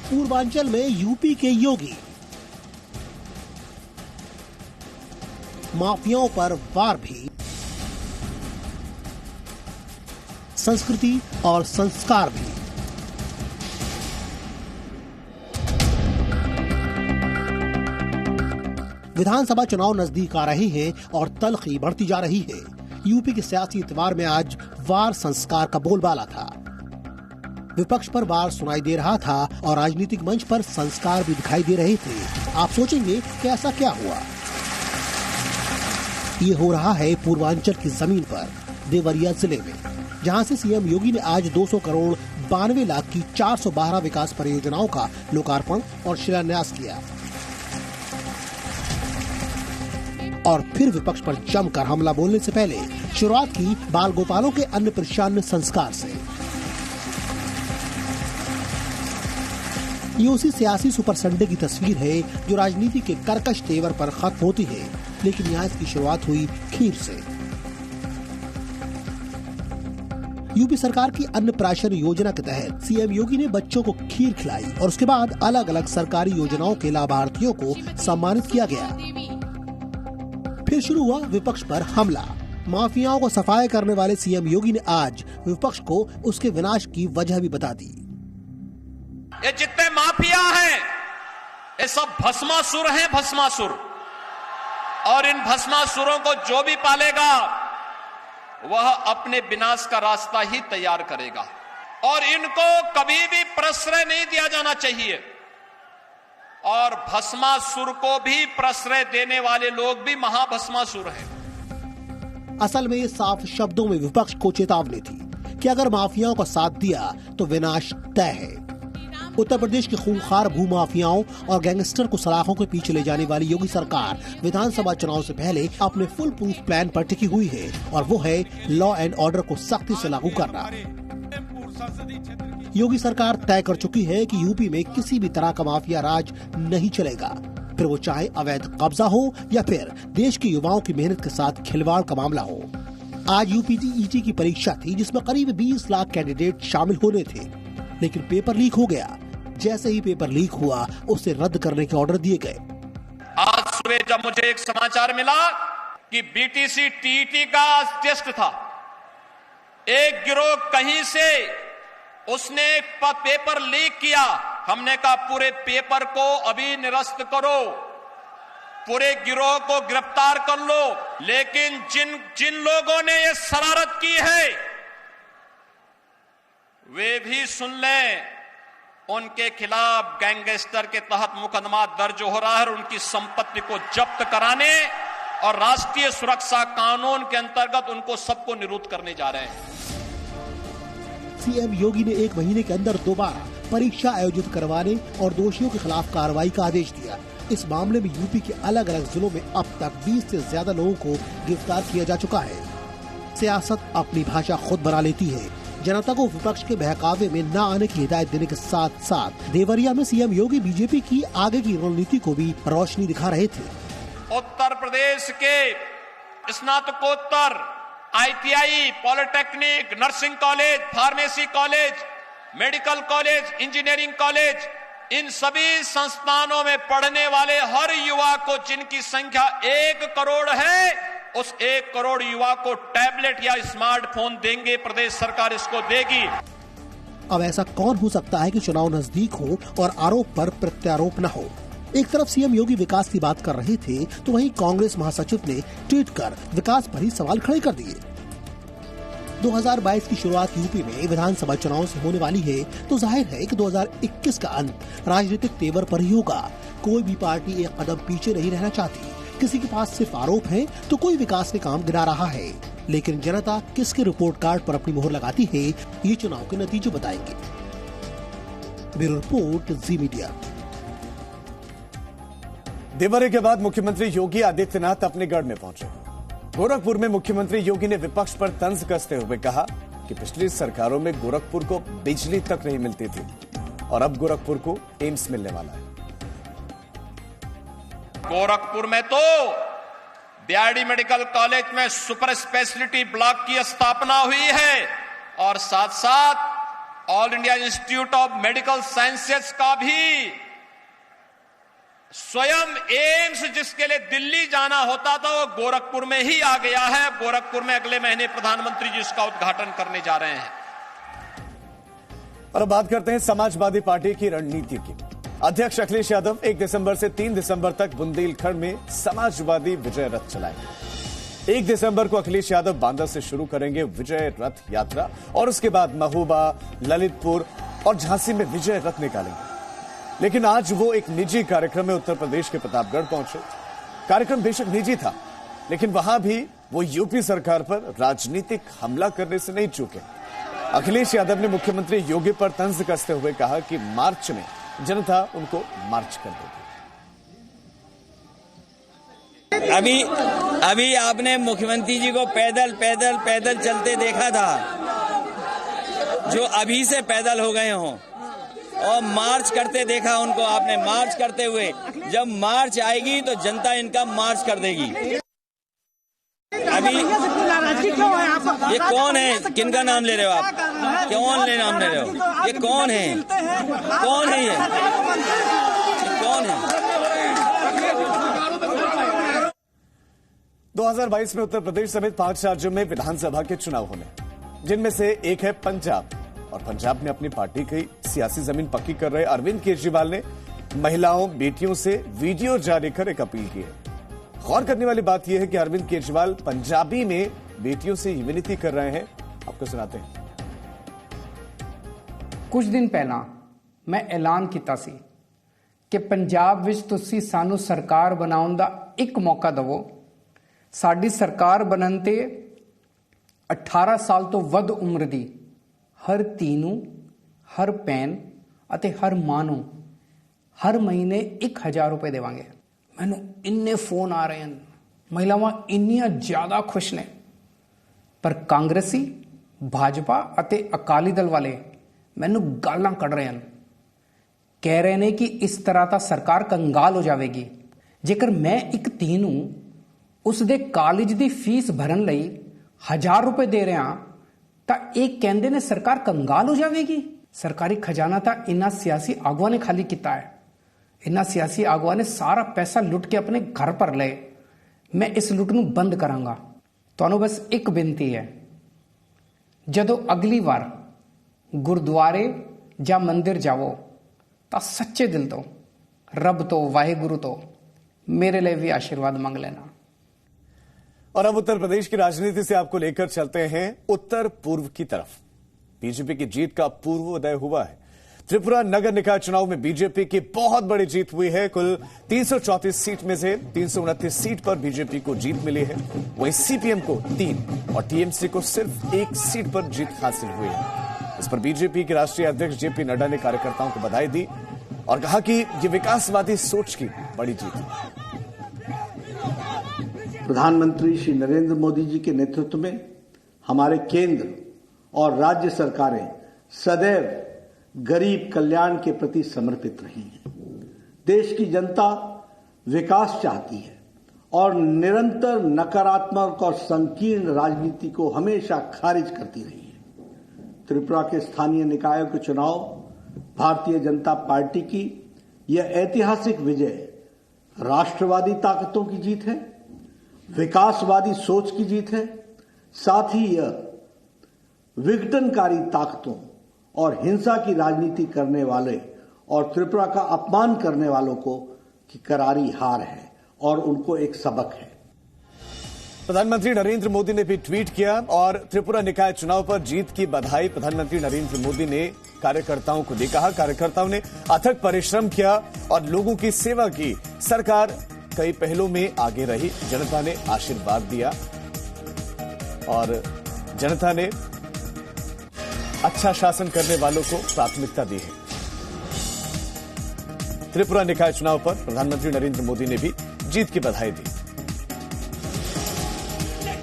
पूर्वांचल में यूपी के योगी, माफियाओं पर वार भी, संस्कृति और संस्कार भी। विधानसभा चुनाव नजदीक आ रहे हैं और तल्खी बढ़ती जा रही है। यूपी के सियासी इतवार में आज वार संस्कार का बोलबाला था। विपक्ष पर वार सुनाई दे रहा था और राजनीतिक मंच पर संस्कार भी दिखाई दे रहे थे। आप सोचेंगे कि ऐसा क्या हुआ? ये हो रहा है पूर्वांचल की जमीन पर, देवरिया जिले में, जहां से सीएम योगी ने आज 200 करोड़ 92 लाख की 412 विकास परियोजनाओं का लोकार्पण और शिलान्यास किया। और फिर विपक्ष पर जमकर हमला बोलने से पहले शुरुआत की बाल गोपालों के अन्न प्रशासन संस्कार से। ये उसी सियासी सुपर संडे की तस्वीर है जो राजनीति के कर्कश तेवर पर खत्म होती है, लेकिन यहाँ इसकी शुरुआत हुई खीर से। यूपी सरकार की अन्न प्राशन योजना के तहत सीएम योगी ने बच्चों को खीर खिलाई और उसके बाद अलग अलग सरकारी योजनाओं के लाभार्थियों को सम्मानित किया गया। फिर शुरू हुआ विपक्ष पर हमला। माफियाओं को सफाया करने वाले सीएम योगी ने आज विपक्ष को उसके विनाश की वजह भी बता दी। ये जितने माफिया हैं, ये सब भस्मासुर हैं, भस्मासुर। और इन भस्मासुरों को जो भी पालेगा वह अपने विनाश का रास्ता ही तैयार करेगा और इनको कभी भी प्रश्रय नहीं दिया जाना चाहिए। और भस्मासुर को भी प्रश्रय देने वाले लोग भी महाभस्मासुर हैं। असल में ये साफ शब्दों में विपक्ष को चेतावनी थी कि अगर माफियाओं का साथ दिया तो विनाश तय है। उत्तर प्रदेश के खूंखार भूमाफियाओं और गैंगस्टर को सलाखों के पीछे ले जाने वाली योगी सरकार विधानसभा चुनाव से पहले अपने फुल प्रूफ प्लान पर टिकी हुई है और वो है लॉ एंड ऑर्डर को सख्ती से लागू करना। योगी सरकार तय कर चुकी है कि यूपी में किसी भी तरह का माफिया राज नहीं चलेगा, फिर वो चाहे अवैध कब्जा हो या फिर देश के युवाओं की मेहनत के साथ खिलवाड़ का मामला हो। आज यूपीटीईटी की परीक्षा थी जिसमें करीब 20 लाख कैंडिडेट शामिल होने थे, लेकिन पेपर लीक हो गया। जैसे ही पेपर लीक हुआ उसे रद्द करने के ऑर्डर दिए गए। आज सुबह जब मुझे एक समाचार मिला कि बीटीसी टीईटी का टेस्ट था, एक गिरोह कहीं से उसने पेपर लीक किया। हमने कहा पूरे पेपर को अभी निरस्त करो, पूरे गिरोह को गिरफ्तार कर लो। लेकिन जिन लोगों ने ये शरारत की है वे भी सुन लें, उनके खिलाफ गैंगस्टर के तहत मुकदमा दर्ज हो रहा है और उनकी संपत्ति को जब्त कराने और राष्ट्रीय सुरक्षा कानून के अंतर्गत उनको सबको निरुद्ध करने जा रहे हैं। सीएम योगी ने 1 महीने के अंदर दोबारा परीक्षा आयोजित करवाने और दोषियों के खिलाफ कार्रवाई का आदेश दिया। इस मामले में यूपी के अलग अलग जिलों में अब तक 20 से ज्यादा लोगों को गिरफ्तार किया जा चुका है। सियासत अपनी भाषा खुद बना लेती है। जनता को विपक्ष के बहकावे में न आने की हिदायत देने के साथ साथ देवरिया में सीएम योगी बीजेपी की आगे की रणनीति को भी रोशनी दिखा रहे थे। उत्तर प्रदेश के स्नातकोत्तर, ITI, polytechnic, nursing college, pharmacy college, medical college, engineering college, इन सभी संस्थानों में पढ़ने वाले हर युवा को, जिनकी संख्या 1 करोड़ है, उस 1 करोड़ युवा को टैबलेट या स्मार्टफोन देंगे। प्रदेश सरकार इसको देगी। अब ऐसा कौन हो सकता है कि चुनाव नजदीक हो और आरोप पर प्रत्यारोप न हो? एक तरफ सीएम योगी विकास की बात कर रहे थे तो वहीं कांग्रेस महासचिव ने ट्वीट कर विकास पर ही सवाल खड़े कर दिए। 2022 की शुरुआत यूपी में विधानसभा चुनाव से होने वाली है तो जाहिर है कि 2021 का अंत राजनीतिक तेवर पर ही होगा। कोई भी पार्टी एक कदम पीछे नहीं रहना चाहती। किसी के पास सिर्फ आरोप है तो कोई विकास के काम गिना रहा है, लेकिन जनता किसके रिपोर्ट कार्ड पर अपनी मोहर लगाती है ये चुनाव के नतीजे बताएंगे। ब्यूरो रिपोर्ट, जी मीडिया। देवरिया के बाद मुख्यमंत्री योगी आदित्यनाथ अपने गढ़ में पहुंचे। गोरखपुर में मुख्यमंत्री योगी ने विपक्ष पर तंज कसते हुए कहा कि पिछली सरकारों में गोरखपुर को बिजली तक नहीं मिलती थी और अब गोरखपुर को एम्स मिलने वाला है। गोरखपुर में तो बीआरडी मेडिकल कॉलेज में सुपर स्पेशलिटी ब्लॉक की स्थापना हुई है और साथ साथ all India institute of medical sciences का भी स्वयं एम्स जिसके लिए दिल्ली जाना होता था वो गोरखपुर में ही आ गया है। गोरखपुर में अगले महीने प्रधानमंत्री जी उसका उद्घाटन करने जा रहे हैं। और अब बात करते हैं समाजवादी पार्टी की रणनीति की। अध्यक्ष अखिलेश यादव 1 दिसंबर से 3 दिसंबर तक बुंदेलखंड में समाजवादी विजय रथ चलाएंगे। 1 दिसंबर को अखिलेश यादव बांदा से शुरू करेंगे विजय रथ यात्रा और उसके बाद महोबा, ललितपुर और झांसी में विजय रथ निकालेंगे। लेकिन आज वो एक निजी कार्यक्रम में उत्तर प्रदेश के प्रतापगढ़ पहुंचे। कार्यक्रम बेशक निजी था, लेकिन वहां भी वो यूपी सरकार पर राजनीतिक हमला करने से नहीं चूके। अखिलेश यादव ने मुख्यमंत्री योगी पर तंज कसते हुए कहा कि मार्च में जनता उनको मार्च कर देगी। अभी आपने मुख्यमंत्री जी को पैदल चलते देखा था, जो अभी से पैदल हो गए हों, और मार्च करते देखा उनको आपने, मार्च करते हुए। जब मार्च आएगी तो जनता इनका मार्च कर देगी। अभी ये कौन है, किनका नाम ले रहे हो आप? कौन नाम ले रहे हो? ये कौन है? कौन है ये कौन है? 2022 में उत्तर प्रदेश समेत 5 राज्यों में विधानसभा के चुनाव होने, जिनमें से एक है पंजाब। और पंजाब में अपनी पार्टी की सियासी जमीन पक्की कर रहे अरविंद केजरीवाल ने महिलाओं, बेटियों से वीडियो जारी कर एक अपील की है। गौर करने वाली बात यह है कि अरविंद केजरीवाल पंजाबी में बेटियों से विनती कर रहे हैं। आपको सुनाते हैं। कुछ दिन पहला मैं ऐलान किया सी कि पंजाब विच तुसी सानू सरकार बनाउण दा एक मौका दवो। साडी सरकार बनन ते 18 साल तो वध उम्र दी हर धी नूं, हर भैन अते हर मां नूं हर महीने 1000 रुपए देवांगे। मैनू इन्ने फोन आ रहे हैं, महिलावां इन्नियां ज्यादा खुश ने, पर कांग्रेसी, भाजपा अते अकाली दल वाले मैनू गालां कढ़ रहे हैं। कह रहे ने कि इस तरह ਤਾਂ सरकार कंगाल हो जाएगी। जेकर मैं एक धी नूं उसदे कालेज दी फीस भरन लई 1000 रुपए दे रहा ਤਾਂ एक कहंदे ने सरकार कंगाल हो जाएगी। सरकारी खजाना ਤਾਂ इन्हां सियासी आगुआं ने खाली किया है। इन्हां सियासी आगुआं ने सारा पैसा लुट के अपने घर पर ले। मैं इस लुट नूं बंद करांगा। तुहानूं बस एक बेनती है, जदों अगली बार गुरुद्वारे ਜਾਂ मंदिर जावो ਤਾਂ सच्चे दिल तो रब तो, वाहिगुरु तो मेरे लिए भी आशीर्वाद मांग लेना। और अब उत्तर प्रदेश की राजनीति से आपको लेकर चलते हैं उत्तर पूर्व की तरफ। बीजेपी की जीत का पूर्वोदय हुआ है। त्रिपुरा नगर निकाय चुनाव में बीजेपी की बहुत बड़ी जीत हुई है। कुल 334 सीट में से 329 सीट पर बीजेपी को जीत मिली है। वहीं सीपीएम को 3 और टीएमसी को सिर्फ 1 सीट पर जीत हासिल हुई है। इस पर बीजेपी के राष्ट्रीय अध्यक्ष जेपी नड्डा ने कार्यकर्ताओं को बधाई दी और कहा कि ये विकासवादी सोच की बड़ी जीत है। प्रधानमंत्री श्री नरेंद्र मोदी जी के नेतृत्व में हमारे केंद्र और राज्य सरकारें सदैव गरीब कल्याण के प्रति समर्पित रही हैं। देश की जनता विकास चाहती है और निरंतर नकारात्मक और संकीर्ण राजनीति को हमेशा खारिज करती रही है। त्रिपुरा के स्थानीय निकायों के चुनाव भारतीय जनता पार्टी की यह ऐतिहासिक विजय राष्ट्रवादी ताकतों की जीत है, विकासवादी सोच की जीत है। साथ ही यह विघटनकारी ताकतों और हिंसा की राजनीति करने वाले और त्रिपुरा का अपमान करने वालों को की करारी हार है और उनको एक सबक है। प्रधानमंत्री नरेंद्र मोदी ने भी ट्वीट किया और त्रिपुरा निकाय चुनाव पर जीत की बधाई प्रधानमंत्री नरेंद्र मोदी ने कार्यकर्ताओं को दी। कहा कार्यकर्ताओं ने अथक परिश्रम किया और लोगों की सेवा की। सरकार कई पहलों में आगे रही। जनता ने आशीर्वाद दिया और जनता ने अच्छा शासन करने वालों को प्राथमिकता दी है। त्रिपुरा निकाय चुनाव पर प्रधानमंत्री नरेंद्र मोदी ने भी जीत की बधाई दी।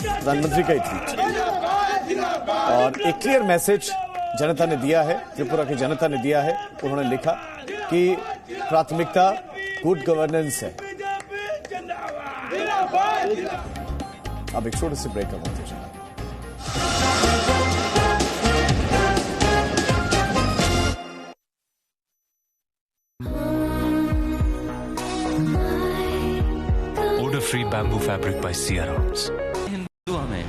प्रधानमंत्री का ट्वीट और एक क्लियर मैसेज जनता ने दिया है, त्रिपुरा की जनता ने दिया है। उन्होंने लिखा कि प्राथमिकता गुड गवर्नेंस है। अब एक छोटे से ब्रेक का वक्त है। free bamboo fabric by Sia Rounds. Hindu हमें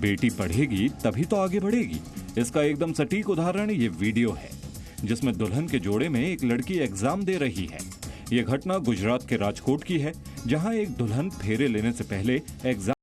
बेटी पढ़ेगी तभी तो आगे बढ़ेगी। इसका एकदम सटीक उदाहरण ये वीडियो है, जिसमें दुल्हन के जोड़े में एक लड़की एग्जाम दे रही है। ये घटना गुजरात के राजकोट की है, जहां एक दुल्हन फेरे लेने से पहले एग्जाम